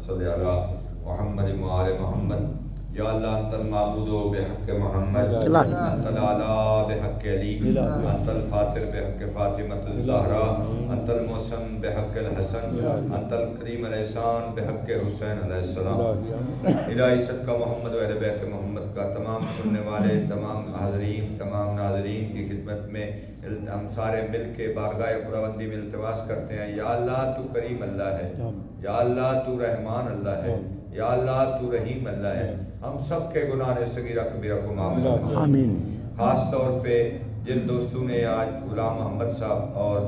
صلی علی محمد و آل محمد یا اللہ انت المعبود بحق محمد انت الاعلی بحق علی انت الفاطر بحق فاطمۃ الزہرا انت المحسن بحق الحسن انت الکریم الاحسان بحق حسین علیہ السلام۔ الہی صدقہ محمد و اہل بیت محمد کا تمام سننے والے تمام حاضرین تمام ناظرین کی خدمت میں ہم سارے مل کے بارگاہ خداوندی میں التماس کرتے ہیں، یا اللہ تو کریم اللہ ہے، یا اللہ تو رحمان اللہ ہے، یا اللہ تو رحیم اللہ ہے، ہم سب کے گناہ صغیرہ کبیرہ کو معاف فرما۔ آمین۔ خاص طور پہ جن دوستوں نے آج غلام محمد صاحب اور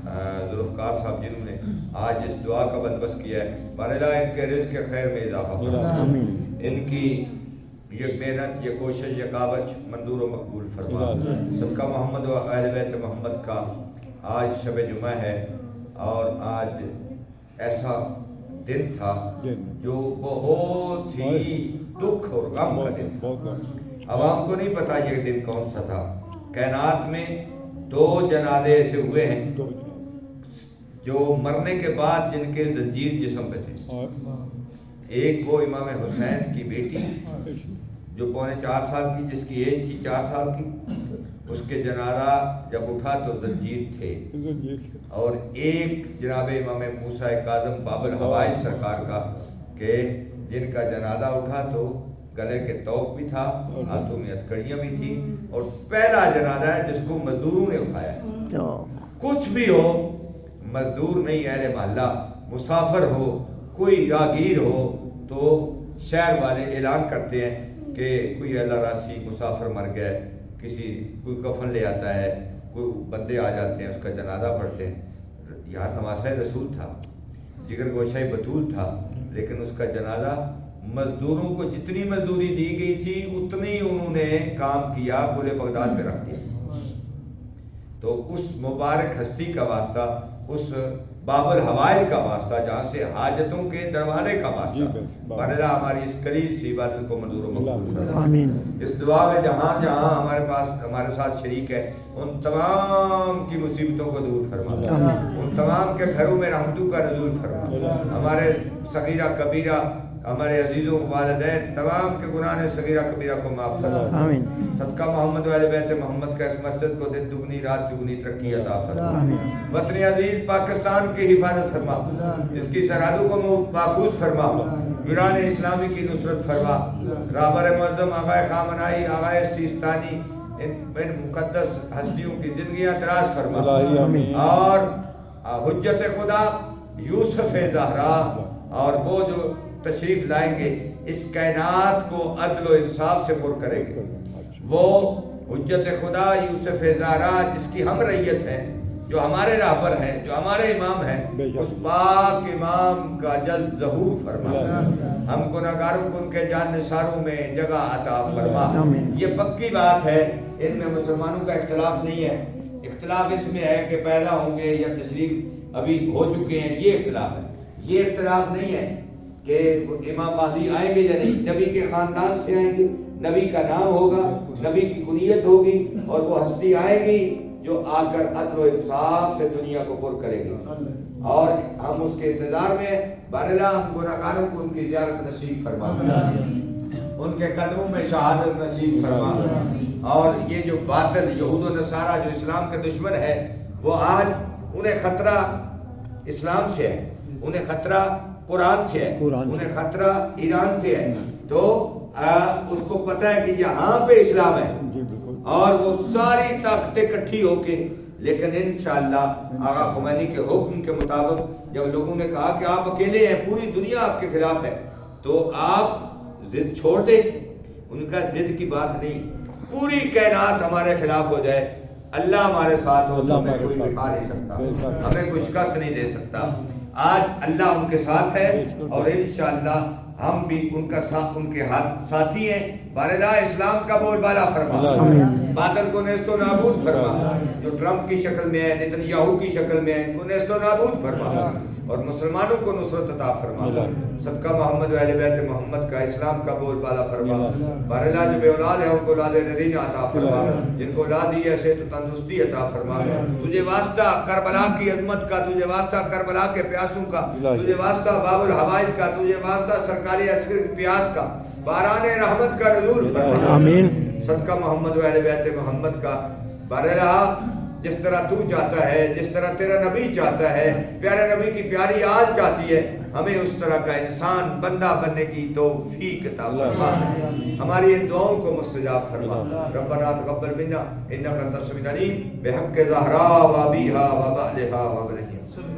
ذوالفقار صاحب جنہوں نے آج اس دعا کا بندوبست کیا ہے، باراللہ ان کے رزق کے خیر میں اضافہ فرما، ان کی یہ محنت یہ کوشش یہ کاوش منظور و مقبول فرما۔ صدقہ محمد و اہل بیت محمد کا آج شب جمعہ ہے اور آج ایسا دن تھا جو بہت ہی دکھ اور غم کا دن تھا۔ عوام کو نہیں پتا یہ دن کون سا تھا۔ کائنات میں 2 جنازے ایسے ہوئے ہیں جو مرنے کے بعد جن کے زنجیر جسم پہ تھے۔ ایک وہ امام حسین کی بیٹی جو 3.25 سال کی، جس کی ایج تھی 4 سال کی، اس کے جنازہ جب اٹھا تو زنجیر تھے، اور ایک جناب امام موسیٰ کاظم باب الحوائج سرکار کا کہ جن کا جنازہ اٹھا تو گلے کے توق بھی تھا، ہاتھوں میں ہتھکڑیاں بھی تھی، اور پہلا جنازہ ہے جس کو مزدوروں نے اٹھایا۔ کچھ بھی ہو، مزدور نہیں، اہل محلہ، مسافر ہو، کوئی راگیر ہو، تو شہر والے اعلان کرتے ہیں کہ کوئی اللہ راسی مسافر مر گیا، کوئی کفن لے آتا ہے، کوئی بندے آ جاتے ہیں، اس کا جنازہ پڑھتے ہیں۔ یار نواسہ رسول تھا، جگر گوشہ بطول تھا، لیکن اس کا جنازہ مزدوروں کو جتنی مزدوری دی گئی تھی اتنی انہوں نے کام کیا، پورے بغداد میں رکھ دیا۔ تو اس مبارک ہستی کا واسطہ، اس باب الحوائج کا واسطہ، جہاں سے حاجتوں کے دروازے کا واسطہ، باراللہ ہماری اس قلیل سی عبادت کو منظور و مقبول فرما۔ اس دعا میں جہاں جہاں ہمارے ساتھ شریک ہے، ان تمام کی مصیبتوں کو دور فرما، ان تمام کے گھروں میں رحمتوں کا نزول فرما، ہمارے صغیرہ کبیرہ، ہمارے عزیزوں والدین تمام کے گناہ صغیرہ کبیرہ کو معاف فرما۔ صدقہ محمد و اہل بیت محمد کا اس مسجد کو دن دگنی رات چگنی ترقی عطا فرما۔ وطن عزیز پاکستان کی حفاظت فرما، اس کی سرحدوں کو محفوظ فرما، ویران اسلامی کی نصرت فرما۔ رہبر معظم آقا خامنائی، آقا سیستانی، ان مقدس ہستیوں کی زندگیاں دراز فرما، اور حجت خدا یوسف زہرا اور وہ جو تشریف لائیں گے اس کائنات کو عدل و انصاف سے پر کریں گے، وہ حجت خدا یوسف زہرا جس کی ہم ریت ہیں، جو ہمارے رہبر ہیں، جو ہمارے امام ہیں، اس پاک امام کا جلد ظہور فرما۔ ہم گناہگاروں کو ان کے جان نثاروں میں جگہ عطا فرما۔ یہ پکی بات ہے، ان میں مسلمانوں کا اختلاف نہیں ہے۔ اختلاف اس میں ہے کہ پیدا ہوں گے یا تشریف ابھی ہو چکے ہیں، یہ اختلاف ہے۔ یہ اختلاف نہیں ہے کہ امام مہدی آئیں گے یا نہیں، نبی کے خاندان سے آئیں گے، نبی کا نام ہوگا، نبی کی کنیت ہوگی، اور وہ ہستی آئے گی جو آ کر عدل و انصاف سے دنیا کو پر کرے گی، اور ہم اس کے انتظار میں باراللہ ہم گناہگاروں کو ان کی زیارت نصیب فرما، ان کے قدموں میں شہادت نصیب فرما۔ اور یہ جو باطل یہود و نصارہ جو اسلام کے دشمن ہے، وہ آج انہیں خطرہ اسلام سے ہے، انہیں خطرہ قرآن سے ہے، انہیں خطرہ ایران سے ہے، تو اس کو پتہ ہے کہ یہاں پہ اسلام ہے، اور وہ ساری طاقتیں اکٹھی ہو کے، لیکن انشاءاللہ آقا خمینی کے حکم کے مطابق جب لوگوں نے کہا کہ آپ اکیلے ہیں، پوری دنیا آپ کے خلاف ہے، تو آپ ضد چھوڑ دیں۔ ان کا ضد کی بات نہیں، پوری کائنات ہمارے خلاف ہو جائے، اللہ ہمارے ساتھ ہو تو ہمیں کوئی بٹھا نہیں سکتا، ہمیں کوئی شکست نہیں دے سکتا۔ آج اللہ ان کے ساتھ ہے، اور انشاءاللہ ہم بھی ان کا ساتھ، ان کے ہاتھ ساتھی ہیں۔ باراللہ اسلام کا بول بالا فرما، باطل کو نیست و نابود فرما، جو ٹرمپ کی شکل میں ہے، نیتن یاہو کی شکل میں ہے، ان کو نیست و نابود فرما، اور مسلمانوں کو نصرت عطا فرما صدقہ محمد و اہل بیت محمد کا اسلام کا بول بالا فرما باراللہ جو بے اولاد ہیں ان کو اولاد نرینہ عطا فرما جن کو اولاد دی ہے صحت و تندرستی عطا فرما تجھے واسطہ کربلا کی عظمت کا تجھے واسطہ کربلا کے پیاسوں کا تجھے واسطہ باب الحوائج کا تجھے واسطہ سرکاری عسکر کی پیاس کا باران رحمت کا نزول فرما آمین صدقہ محمد و اہل بیت محمد کا باراللہ جس طرح تو چاہتا ہے جس طرح تیرا نبی چاہتا ہے پیارے نبی کی پیاری آل چاہتی ہے ہمیں اس طرح کا انسان بندہ بننے کی توفیق عطا فرما ہماری ان دعاؤں کو مستجاب فرما ربنا تقبل منا انک انت السمیع العلیم بحق زہرا و ابیہا و بعلہا و ابنہا